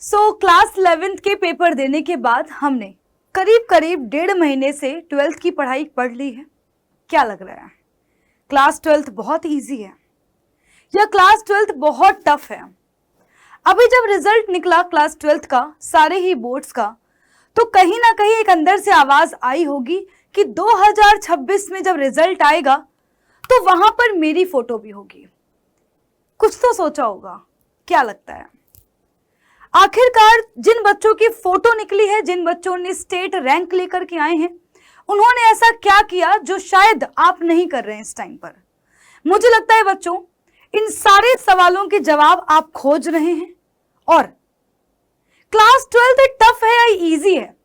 Class 11th के paper देने के बाद हमने करीब करीब 1.5 महीने से 12th की पढ़ाई पढ़ ली है। क्या लग रहा है? क्लास 12th बहुत इजी है या क्लास 12th बहुत टफ है? अभी जब रिजल्ट निकला क्लास 12th का, सारे ही बोर्ड्स का, तो कहीं ना कहीं एक अंदर से आवाज आई होगी कि 2026 में जब रिजल्ट आएगा तो वहां पर मेरी फोटो भी होगी। कुछ तो सोचा होगा। क्या लगता है आखिरकार जिन बच्चों की फोटो निकली है, जिन बच्चों ने स्टेट रैंक लेकर के आए हैं, उन्होंने ऐसा क्या किया जो शायद आप नहीं कर रहे हैं इस टाइम पर? मुझे लगता है बच्चों, इन सारे सवालों के जवाब आप खोज रहे हैं। और क्लास 12th टफ है या इजी है,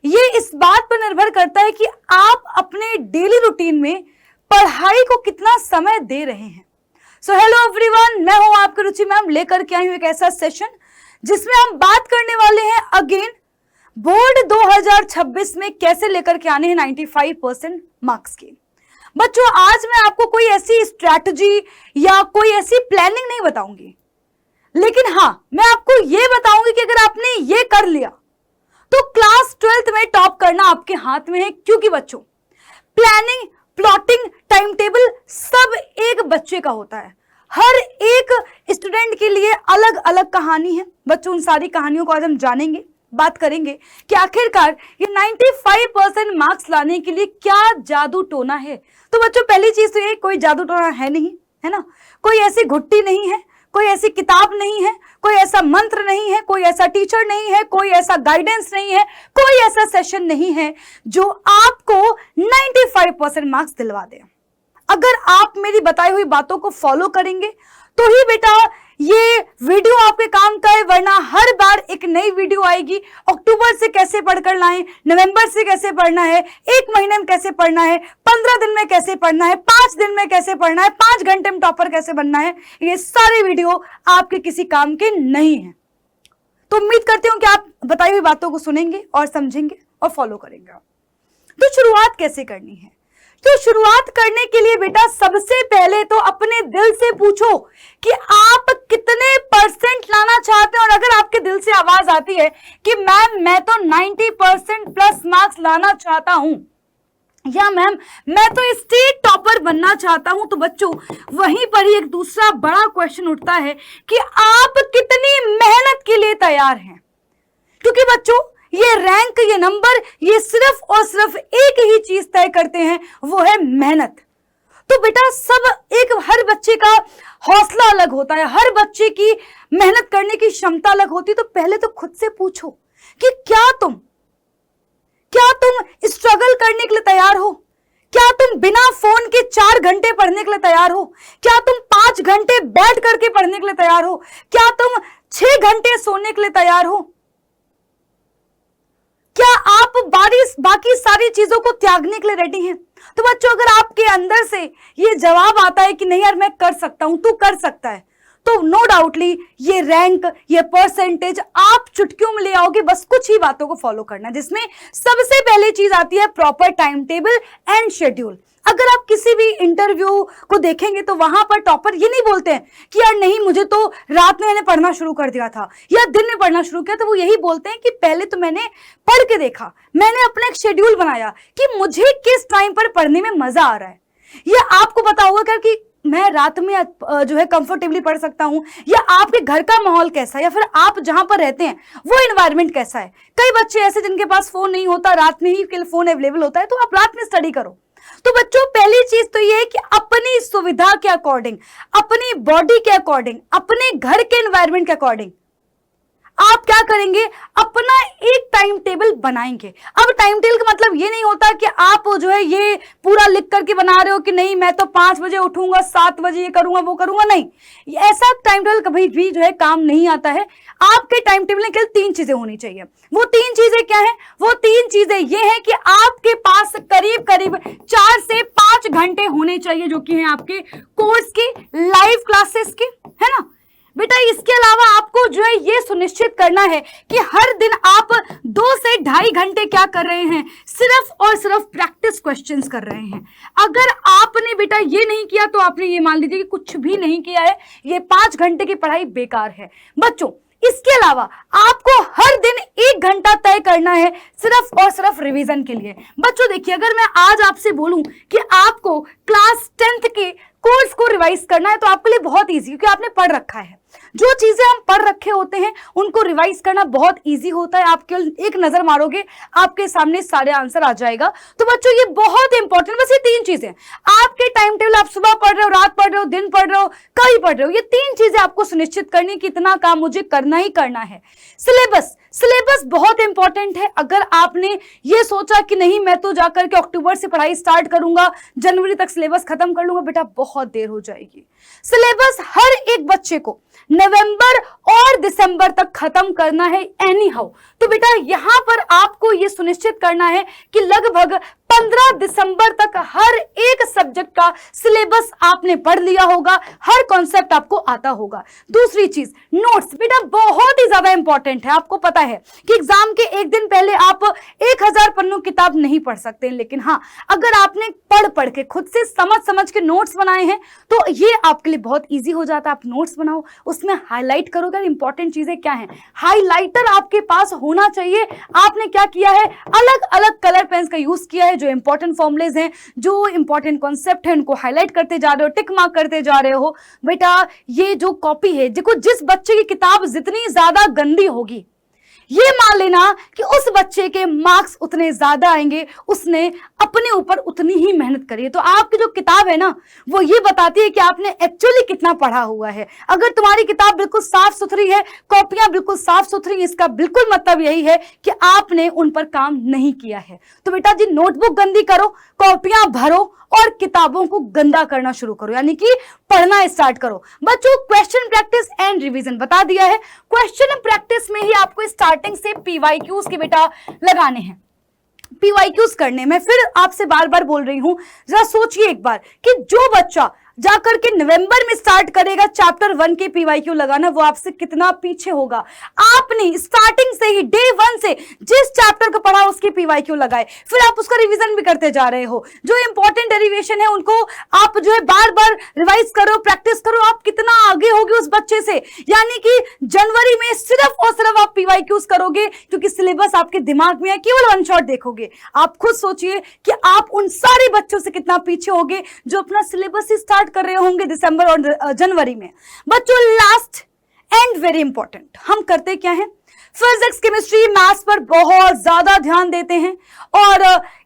ये इस बात पर निर्भर करता है कि आप अपने डेली रूटीन में पढ़ाई को कितना समय दे रहे हैं। सो हेलो एवरीवन, मैं हूं आपकी रुचि मैम, लेकर के आई हूं एक ऐसा सेशन जिसमें हम बात करने वाले हैं अगेन बोर्ड 2026 में कैसे लेकर के आने हैं 95% मार्क्स के। बच्चों, आज मैं आपको कोई ऐसी स्ट्रैटेजी या कोई ऐसी प्लानिंग नहीं बताऊंगी, लेकिन हाँ, मैं आपको यह बताऊंगी कि अगर आपने ये कर लिया तो क्लास 12th में टॉप करना आपके हाथ में है। क्योंकि बच्चों, प्लानिंग, प्लॉटिंग, टाइम टेबल सब एक बच्चे का होता है। हर एक स्टूडेंट के लिए अलग अलग कहानी है। बच्चों, उन सारी कहानियों को आज हम जानेंगे, बात करेंगे कि आखिरकार ये 95% मार्क्स लाने के लिए क्या जादू टोना है। तो बच्चों, पहली चीज तो ये, कोई जादू टोना है नहीं, है ना। कोई ऐसी घुट्टी नहीं है, कोई ऐसी किताब नहीं है, कोई ऐसा मंत्र नहीं है, कोई ऐसा टीचर नहीं है, कोई ऐसा गाइडेंस नहीं है, कोई ऐसा सेशन नहीं है जो आपको 95% मार्क्स दिलवा दे। अगर आप मेरी बताई हुई बातों को फॉलो करेंगे तो ही बेटा ये वीडियो आपके काम का है, वरना हर बार एक नई वीडियो आएगी। अक्टूबर से कैसे पढ़कर लाएं, नवंबर से कैसे पढ़ना है, 1 महीने में कैसे पढ़ना है, 15 दिन में कैसे पढ़ना है, 5 दिन में कैसे पढ़ना है, 5 घंटे में टॉपर कैसे बनना है, ये सारे वीडियो आपके किसी काम के नहीं है। तो उम्मीद करती हूं कि आप बताई हुई बातों को सुनेंगे और समझेंगे और फॉलो करेंगे। तो शुरुआत कैसे करनी है? तो शुरुआत करने के लिए बेटा सबसे पहले तो अपने दिल से पूछो कि आप कितने परसेंट लाना चाहते हैं। और अगर आपके दिल से आवाज आती है कि मैम मैं तो 90% प्लस मार्क्स लाना चाहता हूं, या मैम मैं तो स्टेट टॉपर बनना चाहता हूं, तो बच्चों वहीं पर ही एक दूसरा बड़ा क्वेश्चन उठता है कि आप कितनी मेहनत के लिए तैयार हैं। क्योंकि बच्चों, ये रैंक, ये नंबर, ये सिर्फ और सिर्फ एक ही चीज तय करते हैं, वो है मेहनत। तो बेटा हर बच्चे का हौसला अलग होता है, हर बच्चे की मेहनत करने की क्षमता अलग होती है। तो पहले तो खुद से पूछो कि क्या तुम स्ट्रगल करने के लिए तैयार हो? क्या तुम बिना फोन के 4 घंटे पढ़ने के लिए तैयार हो? क्या तुम 5 घंटे बैठ करके पढ़ने के लिए तैयार हो? क्या तुम 6 घंटे सोने के लिए तैयार हो? क्या आप बाकी सारी चीजों को त्यागने के लिए रेडी हैं? तो बच्चों, अगर आपके अंदर से ये जवाब आता है कि नहीं यार मैं कर सकता हूं, तू कर सकता है, तो नो डाउटली ये रैंक, ये परसेंटेज आप चुटकियों में ले आओगे। बस कुछ ही बातों को फॉलो करना, जिसमें सबसे पहली चीज आती है proper time table and schedule. अगर आप किसी भी इंटरव्यू को देखेंगे तो वहां पर टॉपर ये नहीं बोलते हैं कि यार नहीं, मुझे तो रात में मैंने पढ़ना शुरू कर दिया था या दिन में पढ़ना शुरू किया। तो वो यही बोलते हैं कि पहले तो मैंने पढ़ के देखा, मैंने अपना एक शेड्यूल बनाया कि मुझे किस टाइम पर पढ़ने में मजा आ रहा है। या आपको पता होगा कि मैं रात में जो है कंफर्टेबली पढ़ सकता हूं, या आपके घर का माहौल कैसा है, या फिर आप जहां पर रहते हैं वो एनवायरनमेंट कैसा है। कई बच्चे ऐसे जिनके पास फोन नहीं होता, रात में ही फोन अवेलेबल होता है, तो आप रात में स्टडी करो। तो बच्चों, पहली चीज तो ये है कि अपनी सुविधा के अकॉर्डिंग, अपनी बॉडी के अकॉर्डिंग, अपने घर के एनवायरनमेंट के अकॉर्डिंग आप क्या करेंगे, अपना एक टाइम टेबल बनाएंगे। अब टाइम टेबल का मतलब ये नहीं होता कि आप जो है ये पूरा लिख करके बना रहे हो कि नहीं मैं तो 5 बजे उठूंगा, 7 बजे ये करूंगा, वो करूंगा। नहीं, ऐसा टाइम टेबल कभी भी जो है काम नहीं आता है। आपके टाइम टेबल में केवल 3 चीजें होनी चाहिए। वो 3 चीजें क्या है? वो 3 चीजें ये है कि आपके पास करीब करीब 4 से 5 घंटे होने चाहिए, जो कि है आपके कोर्स के, लाइव क्लासेस के, है ना बेटा। इसके अलावा आपको जो है ये सुनिश्चित करना है कि हर दिन आप 2 से 2.5 घंटे क्या कर रहे हैं, सिर्फ और सिर्फ प्रैक्टिस क्वेश्चंस कर रहे हैं। अगर आपने बेटा ये नहीं किया तो आपने ये मान लीजिए कि कुछ भी नहीं किया है, ये 5 घंटे की पढ़ाई बेकार है। बच्चों इसके अलावा आपको हर दिन 1 घंटा तय करना है सिर्फ और सिर्फ रिवीजन के लिए। बच्चों देखिए, अगर मैं आज आपसे बोलूं कि आपको क्लास 10th के कोर्स को रिवाइज करना है तो आपके लिए बहुत इजी, क्योंकि आपने पढ़ रखा है। जो चीजें हम पढ़ रखे होते हैं उनको रिवाइज करना बहुत इजी होता है। आप केवल एक नजर मारोगे, आपके सामने सारे आंसर आ जाएगा। तो बच्चों ये बहुत इंपॉर्टेंट, बस ये 3 चीजें आपके टाइम टेबल, आप सुबह पढ़ रहे हो, रात पढ़ रहे हो, दिन पढ़ रहे हो, कभी पढ़ रहे हो, ये 3 चीजें आपको सुनिश्चित करनी कि इतना काम मुझे करना ही करना है। सिलेबस बहुत इंपॉर्टेंट है। अगर आपने ये सोचा कि नहीं मैं तो जाकर के अक्टूबर से पढ़ाई स्टार्ट करूंगा, जनवरी तक सिलेबस खत्म कर लूंगा, बेटा बहुत देर हो जाएगी। सिलेबस हर एक बच्चे को नवंबर और दिसंबर तक खत्म करना है एनी हाउ। तो बेटा यहां पर आपको यह सुनिश्चित करना है कि लगभग 15 दिसंबर तक हर एक सब्जेक्ट का सिलेबस आपने पढ़ लिया होगा, हर कॉन्सेप्ट आपको आता होगा। दूसरी चीज नोट्स, बेटा बहुत ही ज्यादा इंपॉर्टेंट है। आपको पता है कि एग्जाम के एक दिन पहले आप 1000 पन्नों किताब नहीं पढ़ सकते, लेकिन हाँ अगर आपने पढ़ के खुद से समझ के नोट्स बनाए हैं तो ये आपके लिए बहुत ईजी हो जाता है। आप नोट्स बनाओ, उसमें हाईलाइट करोगे इंपॉर्टेंट चीजें क्या हैं। हाईलाइटर आपके पास होना चाहिए। आपने क्या किया है, अलग अलग कलर पेन्स का यूज किया है। जो इंपॉर्टेंट फॉर्मुलेज हैं, जो इंपॉर्टेंट कॉन्सेप्ट है, उनको हाईलाइट करते जा रहे हो, टिक मार्क करते जा रहे हो। बेटा ये जो कॉपी है, देखो जिस बच्चे की किताब जितनी ज्यादा गंदी होगी, ये मान लेना कि उस बच्चे के मार्क्स उतने ज्यादा आएंगे, उसने अपने ऊपर उतनी ही मेहनत करी है। तो आपकी जो किताब है ना, वो ये बताती है कि आपने एक्चुअली कितना पढ़ा हुआ है। अगर तुम्हारी किताब बिल्कुल साफ सुथरी है, कॉपियां बिल्कुल साफ सुथरी, इसका बिल्कुल मतलब यही है कि आपने उन पर काम नहीं किया है। तो बेटा जी नोटबुक गंदी करो, कॉपियां भरो और किताबों को गंदा करना शुरू करो, यानी कि पढ़ना स्टार्ट करो। बच्चों क्वेश्चन प्रैक्टिस एंड रिवीजन बता दिया है। क्वेश्चन प्रैक्टिस में ही आपको स्टार्टिंग से पीवाईक्यूज के बेटा लगाने हैं। पीवाईक्यूज करने में फिर आपसे बार बार बोल रही हूं, जरा सोचिए एक बार कि जो बच्चा जाकर के नवंबर में स्टार्ट करेगा चैप्टर 1 के पीवाईक्यू लगाना, वो आपसे कितना पीछे होगा। आपने स्टार्टिंग से ही डे 1 से जिस चैप्टर को पढ़ा उसके पीवाईक्यू लगाए, फिर आप उसका रिवीजन भी करते जा रहे हो। जो इंपॉर्टेंट डेरिवेशन है उनको आप जो है बार बार रिवाइज करो, प्रैक्टिस करो। आप कितना आगे होगे उस बच्चे से, यानी कि जनवरी में सिर्फ और सिर्फ आप पीवाईक्यूज करोगे क्योंकि सिलेबस आपके दिमाग में है, केवल 1 शॉट देखोगे। आप खुद सोचिए कि आप उन सारे बच्चों से कितना पीछे होगे जो अपना सिलेबस स्टार्ट कर रहे होंगे दिसंबर और जनवरी में। बच्चों लास्ट एंड वेरी इंपॉर्टेंट, हम करते क्या है, फिजिक्स केमिस्ट्री मैथ्स पर बहुत ज्यादा ध्यान देते हैं। और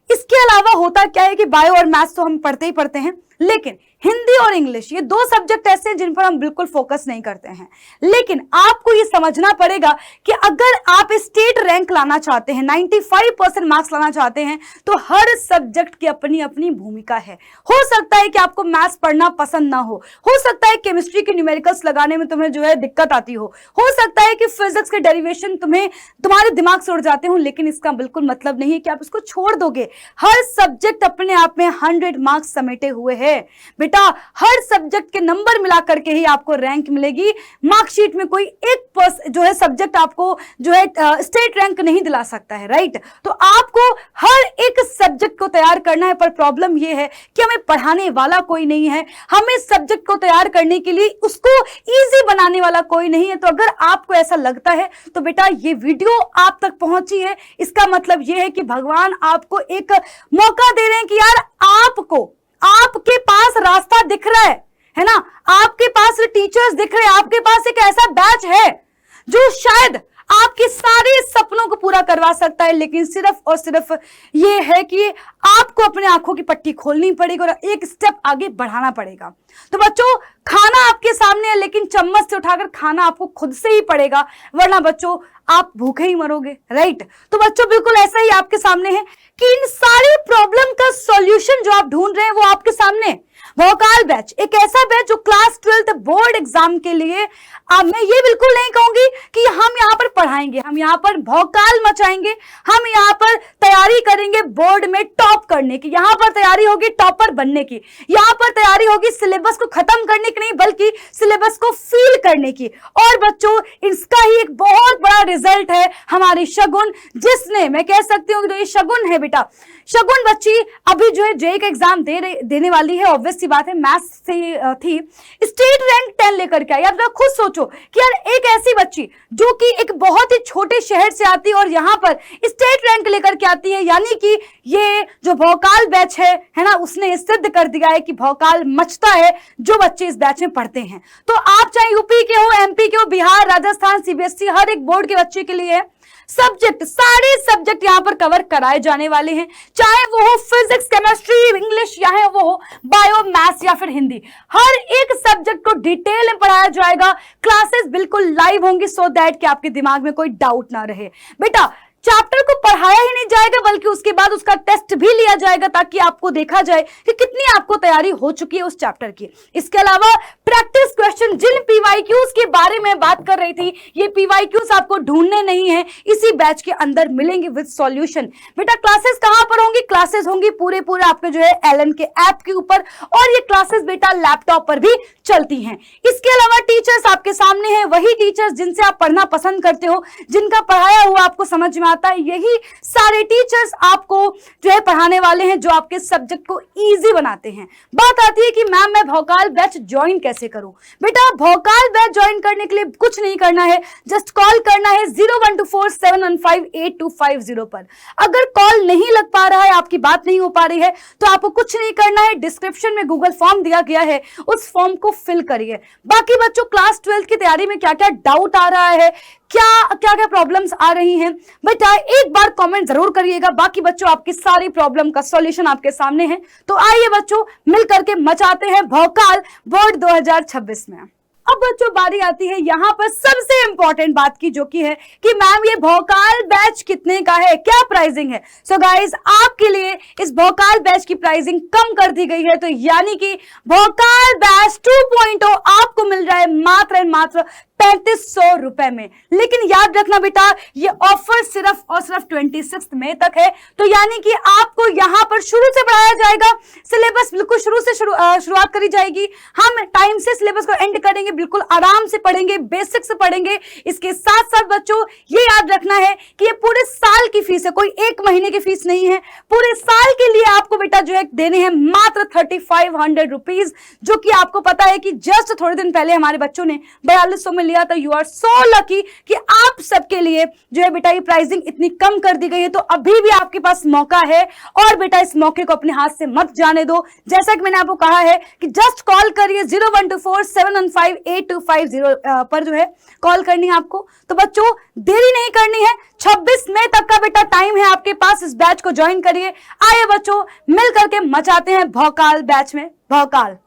इसके अलावा होता क्या है कि बायो और मैथ्स तो हम पढ़ते ही पढ़ते हैं, लेकिन हिंदी और इंग्लिश ये 2 सब्जेक्ट ऐसे हैं जिन पर हम बिल्कुल फोकस नहीं करते हैं। लेकिन आपको ये समझना पड़ेगा कि अगर आप स्टेट रैंक लाना चाहते हैं, 95% मार्क्स लाना चाहते हैं, तो हर सब्जेक्ट की अपनी अपनी भूमिका है। हो सकता है कि आपको मैथ्स पढ़ना पसंद ना हो सकता है केमिस्ट्री के न्यूमेरिकल्स लगाने में तुम्हें जो है दिक्कत आती हो सकता है कि फिजिक्स के डेरिवेशन तुम्हारे दिमाग से उड़ जाते हो, लेकिन इसका बिल्कुल मतलब नहीं है कि आप इसको छोड़ दोगे। हर सब्जेक्ट अपने आप में 100 मार्क्स समेटे हुए हैं। हर सब्जेक्ट के नंबर मिलाकर के ही आपको रैंक मिलेगी। मार्कशीट में कोई एक जो है सब्जेक्ट आपको जो है स्टेट रैंक नहीं दिला सकता है, राइट। तो आपको हर एक सब्जेक्ट को तैयार करना है, पर प्रॉब्लम यह है कि हमें पढ़ाने वाला कोई नहीं है, हमें सब्जेक्ट को तैयार करने के लिए उसको इजी बनाने वाला कोई नहीं है। तो अगर आपको ऐसा लगता है तो बेटा ये वीडियो आप तक पहुंची है, इसका मतलब यह है कि भगवान आपको एक मौका दे रहे हैं कि यार आपके पास रास्ता दिख रहा है ना, आपके पास टीचर्स दिख रहे हैं, आपके पास एक ऐसा बैच है जो शायद आपके सारे सपनों को पूरा करवा सकता है। लेकिन सिर्फ और सिर्फ ये है कि आपको अपने आंखों की पट्टी खोलनी पड़ेगी और एक स्टेप आगे बढ़ाना पड़ेगा। तो बच्चों खाना आपके सामने है, लेकिन चम्मच से उठाकर खाना आपको खुद से ही पड़ेगा, वरना बच्चों आप भूखे ही मरोगे, राइट। तो बच्चों बिल्कुल ऐसा ही आपके सामने है कि इन सारी प्रॉब्लम का सॉल्यूशन जो आप ढूंढ रहे हैं वो आपके सामने है। वोकाल बैच एक ऐसा बैच जो क्लास 12th बोर्ड एग्जाम के लिए, मैं ये बिल्कुल नहीं कहूंगी कि हम यहाँ पर पढ़ाएंगे, हम यहाँ पर भौकाल मचाएंगे, हम यहाँ पर तैयारी करेंगे बोर्ड में टॉप करने की, यहाँ पर तैयारी होगी टॉपर बनने की, यहाँ पर तैयारी होगी सिलेबस सिलेबस को खत्म करने की नहीं बल्कि सिलेबस को फील करने की। और बच्चों इसका ही एक बहुत बड़ा रिजल्ट है हमारी शगुन, जिसने, मैं कह सकती हूँ कि ये शगुन है बेटा, शगुन बच्ची अभी जो है जेईई का एग्जाम देने वाली है। ऑब्वियस सी बात है, मैथ्स से थी, स्टेट रैंक 10 लेकर के आई। आप खुद सोचो कि यार एक ऐसी बच्ची जो कि एक बहुत ही छोटे शहर से आती है और यहाँ पर स्टेट रैंक लेकर के आती है, यानी कि ये जो भौकाल बैच है ना, उसने सिद्ध कर दिया है कि भौकाल मचता है जो बच्चे इस बैच में पढ़ते हैं। तो आप चाहे यूपी के हो, एमपी के हो, बिहार, राजस्थान, सीबीएसई, हर एक बोर्ड के बच्चे के लिए सब्जेक्ट, सारे सब्जेक्ट यहां पर कवर कराए जाने वाले हैं, चाहे वो हो फिजिक्स, केमिस्ट्री, इंग्लिश, या वो हो बायो, मैथ्स या फिर हिंदी। हर एक सब्जेक्ट को डिटेल में पढ़ाया जाएगा। क्लासेस बिल्कुल लाइव होंगी सो दैट कि आपके दिमाग में कोई डाउट ना रहे। बेटा चैप्टर को पढ़ाया ही नहीं जाएगा बल्कि उसके बाद उसका टेस्ट भी लिया जाएगा ताकि आपको देखा जाए कि कितनी आपको तैयारी हो चुकी है उस चैप्टर की। इसके अलावा प्रैक्टिस क्वेश्चन, जिन पीवाईक्यूज के बारे में बात कर रही थी, ये पीवाईक्यूज आपको ढूंढने नहीं है, इसी बैच के अंदर मिलेंगे विद सॉल्यूशन। बेटा क्लासेस कहां पर होंगी? क्लासेस होंगी पूरे आपके जो है एलन के ऐप के ऊपर, और ये क्लासेस बेटा लैपटॉप पर भी चलती हैं। इसके अलावा टीचर्स आपके सामने हैं, वही टीचर्स जिनसे आप पढ़ना पसंद करते हो, जिनका पढ़ाया हुआ आपको समझ में आता है, यही सारे टीचर्स आपको जो है पढ़ाने वाले हैं, जो आपके सब्जेक्ट को इजी बनाते हैं। बात आती है कि मैम मैं भौकाल बैच ज्वाइन कैसे करूं? बेटा भौकाल बैच ज्वाइन करने के लिए कुछ नहीं करना है, जस्ट कॉल करना है 012471585250 पर। अगर कॉल नहीं लग पा रहा है, आपकी बात नहीं हो पा रही है, तो आपको कुछ नहीं करना है, डिस्क्रिप्शन में गूगल फॉर्म दिया गया है, उस फॉर्म को फिल करिए। बाकी बच्चों क्लास 12 की तैयारी में क्या क्या डाउट आ रहा है, क्या प्रॉब्लम्स आ रही हैं, बेटा एक बार कमेंट जरूर करिएगा। बाकी बच्चों आपकी सारी प्रॉब्लम का सॉल्यूशन आपके सामने है। तो आइए बच्चों मिल करके मचाते हैं भौकाल बोर्ड 2026 में। अब बच्चों बारी आती है यहाँ पर सबसे इंपॉर्टेंट बात की, जो कि है कि मैम ये भौकाल बैच कितने का है, क्या प्राइसिंग है। सो गाइस आपके लिए इस भौकाल बैच की प्राइसिंग कम कर दी गई है, तो यानी कि भौकाल बैच 2.0 आपको मिल रहा है मात्र और मात्र 3500 रुपए में। लेकिन याद रखना बेटा ये ऑफर सिर्फ और सिर्फ 26 मई तक है, तो यानी कि आपको यहां पर शुरू से पढ़ाया जाएगा, सिलेबस बिल्कुल शुरू से शुरुआत करी जाएगी। हम टाइम से सिलेबस को एंड करेंगे, बिल्कुल आराम से पढ़ेंगे, बेसिक से पढ़ेंगे। इसके साथ साथ बच्चों ये याद रखना है कि ये पूरे साल की फीस है, कोई एक महीने की फीस नहीं है। पूरे साल के लिए आपको बेटा जो है देने हैं मात्र 3500 रुपीज, जो कि आपको पता है कि जस्ट थोड़े दिन पहले हमारे बच्चों ने 4200 में लिया था। यू आर सो लकी कि आप सबके लिए जो है बेटा ये प्राइसिंग इतनी कम कर दी गई है। तो अभी भी आपके पास मौका है, और बेटा इस मौके को अपने हाथ से मत जाने दो। जैसा कि मैंने आपको कहा है कि जस्ट कॉल करिए 012471585250 पर जो है कॉल करनी है आपको। तो बच्चों देरी नहीं करनी है, 26 मई तक का बेटा टाइम है आपके पास, इस बैच को ज्वाइन करिए। आइए बच्चों मिल करके मचाते हैं भौकाल बैच में भौकाल।